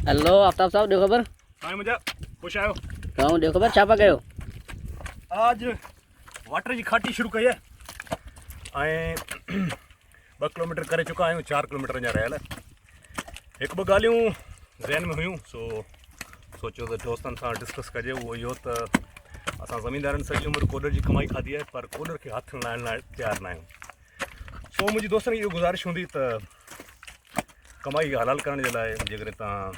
Hello Aftab साहब, ॾियो ख़बर। हाणे मुंहिंजा ख़ुशि आहियो। चऊं ॾियो ख़बर छा पिया कयो। आज वाटर जी खाटी शुरू कई है ऐं 2 किलोमीटर करे चुका आहियूं। 4 किलोमीटर अञा रहियल आहे। हिकु ॿ ॻाल्हियूं ज़हन में हुयूं, सोचियो त दोस्तनि सां डिस्कस कजे। उहो इहो त असां ज़मीनदारनि सॼी उमिरि कोडर जी कमाई खाधी आहे, पर कोडर खे हथु लाइण लाइ तयारु न आहियूं। सो मुंहिंजी दोस्तनि खे इहो गुज़ारिश हूंदी त कमाई हलाल करण जे लाइ जेकॾहिं तव्हां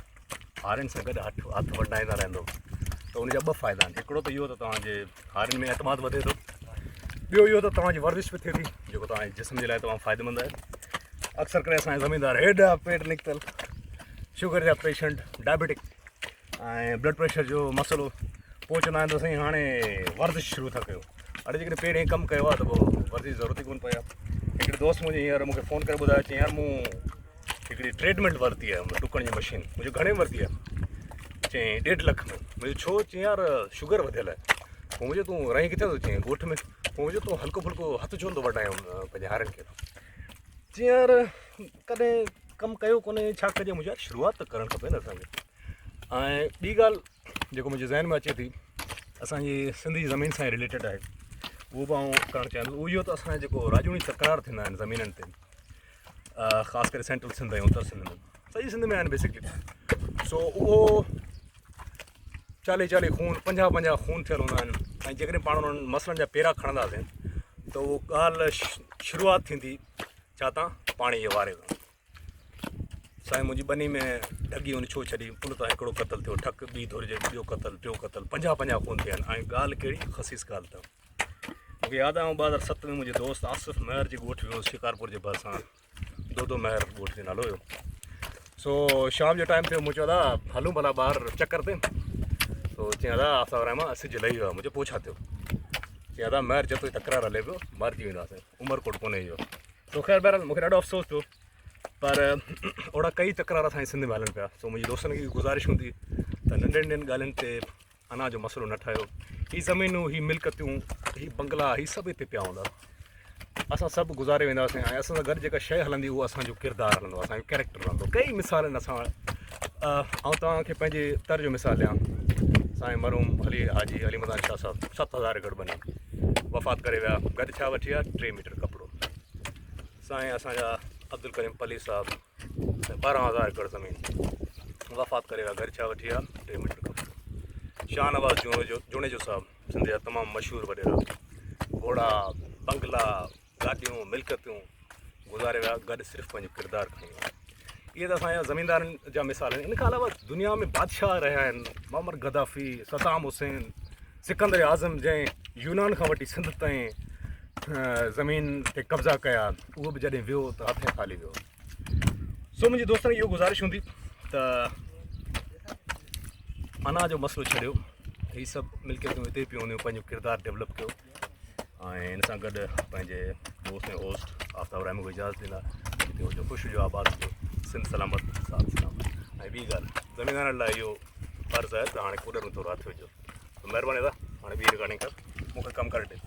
हारियुनि सां गॾु हथु वधाईंदा रहंदो त उनजा 2 फ़ाइदा आहिनि। हिकिड़ो त इहो त तव्हांजे हारियुनि में एतमाद वधे थो, ॿियो इहो त तव्हांजी वर्जिश बि थिए थी, जेको तव्हांजे जिस्म जे लाइ तमामु फ़ाइदेमंद आहे। अक्सर करे असांजे ज़मीनदार हेॾा पेट निकितल, शुगर जा पेशेंट, डायबिटिक ऐं ब्लड प्रेशर जो मसइलो, पोइ चवंदा आहिनि त साईं हाणे वर्जिश शुरू था कयूं। अॼु जेकॾहिं पहिरीं कमु कयो आहे त पोइ वर्जिश जी ज़रूरत ई कोन पई आहे। हिकिड़े दोस्त मुंहिंजे हींअर मूंखे फ़ोन करे ॿुधायो, चई यार मूं हिकिड़ी ट्रेडमिल वरिती आहे, डुकण जी मशीन। मुंहिंजो घणे वरिती आहे? चई 1.5 लख में। मुंहिंजो छो? चई यार शुगर वधियल आहे। पोइ मुंहिंजो तूं रही किथे थो? चई ॻोठ में। पोइ मुंहिंजो तूं हल्को फुल्को हथु छो नथो वधायूं पंहिंजे हारियुनि खे? चई यार कॾहिं कमु कयो कोन्हे, छा कजे? मुंहिंजो यार शुरूआति त करणु खपे न असांखे। ऐं ॿी ॻाल्हि जेको मुंहिंजे ज़हन में अचे थी, असांजी सिंधी ज़मीन सां रिलेटेड आहे, उहो बि आउं करणु चाहींदुसि। उहो इहो त असांजा जेको राजूनी तकरार थींदा आहिनि ज़मीननि ते, ख़ासि करे सेंट्रल सिंध ऐं उत्तर सिंध में, सॼी सिंध में आहिनि बेसिकली। सो उहो 40-40 खून, 50-50 खून थियल हूंदा आहिनि। ऐं जेकॾहिं पाण उन्हनि मसइलनि जा पेरा खणंदासीं त उहो ॻाल्हि शुरूआति थींदी छा तां पाणी जे वारे खां। साईं मुंहिंजी ॿनी में ढगी उन छो छॾी, उन तां हिकिड़ो क़तलु थियो, ठक ॿी धुरिजे, ॿियो क़तलु, टियों क़तलु, 50-50 खून थिया आहिनि। ऐं ॻाल्हि कहिड़ी ख़सीस ॻाल्हि अथव। मूंखे यादि आहे 2007 में मुंहिंजे दोस्त आसिफ़ महर जी ॻोठ वियो शिकारपुर जे भरिसां, दो महर ॻोठ जो नालो हुयो। सो शाम जो टाइम थियो, मूं चयो दादा हलूं भला ॿाहिरि चकर ते। तो चई दादा आफ़ताब रहमान सिज लही वियो आहे। मुंहिंजो पोइ छा थियो? चई दादा महर जेतिरो तकरार हले पियो, मरिजी वेंदासीं, उमरकोट कोन्हे इहो। तो ख़ैर बहरहाल मूंखे ॾाढो अफ़सोस थियो, पर ओड़ा कई तकरार असांजे सिंध में हलनि पिया। सो मुंहिंजी दोस्तनि खे गुज़ारिश हूंदी त नंढनि नंढनि ॻाल्हियुनि ते अना जो मसइलो न ठाहियो। हीअ ज़मीनूं, हीअ मिल्कतियूं, हीअ बंगला, हीअ सभु हिते पिया हूंदा, असां सभु गुज़ारे वेंदासीं। ऐं असां सां गॾु जेका शइ हलंदी उहो असांजो किरदारु हलंदो, असांजो कैरेक्टर हलंदो। कई मिसाल आहिनि असां वटि। ऐं तव्हांखे पंहिंजे तर जो मिसाल ॾियां, साईं मरहूम अली हाजी अलीमदान शाह साहिबु 7000 एकड़ बनी वफ़ात करे विया। गॾु छा वठी विया? 3 मीटर कपिड़ो। साईं असांजा अब्दुल करीम पली साहिबु 12000 एकड़ ज़मीन वफ़ात करे विया। गॾु छा वठी विया? 3 मीटर कपिड़ो। शाहनवाज़ जुणेजो साहिबु सिंध जा तमामु मशहूरु वॾेरा, घोड़ा, बंगला, गाॾियूं, मिल्कतियूं गुज़ारे विया। गॾु सिर्फ़ु पंहिंजो किरदारु खणी विया। इहे त असांजा ज़मीनदारनि जा मिसाल आहिनि। इन खां अलावा दुनिया में बादशाह रहिया आहिनि, मुअम्मर गद्दाफ़ी, सद्दाम हुसैन, सिकंदर आज़म, जंहिं यूनान खां वठी सिंध ताईं ज़मीन ते कब्ज़ा कया, उहो बि जॾहिं वियो त हथे ख़ाली वियो। सो मुंहिंजे दोस्तनि खे इहो गुज़ारिश हूंदी त अना जो मसइलो छॾियो, हीअ सभु मिल्कियतूं हिते पियूं हूंदियूं, पंहिंजो किरदारु डेवलप कयो। ऐं हिन सां गॾु पंहिंजे दोस्त ऐं होस्ट आफ्ताब रहमान को इजाज़त ॾींदा। हिते हुजो, ख़ुशि हुजो, आबाद हुजो, सिंध सलामत, साथ सलामत। ऐं ॿी ॻाल्हि, ज़मीनदारनि लाइ इहो फ़र्ज़ु आहे त हाणे कूलर में थोरो हथु विझो। महिरबानी दादा, हाणे ॿी रिकॉर्डिंग कर, मूंखे कमु करे ॾे।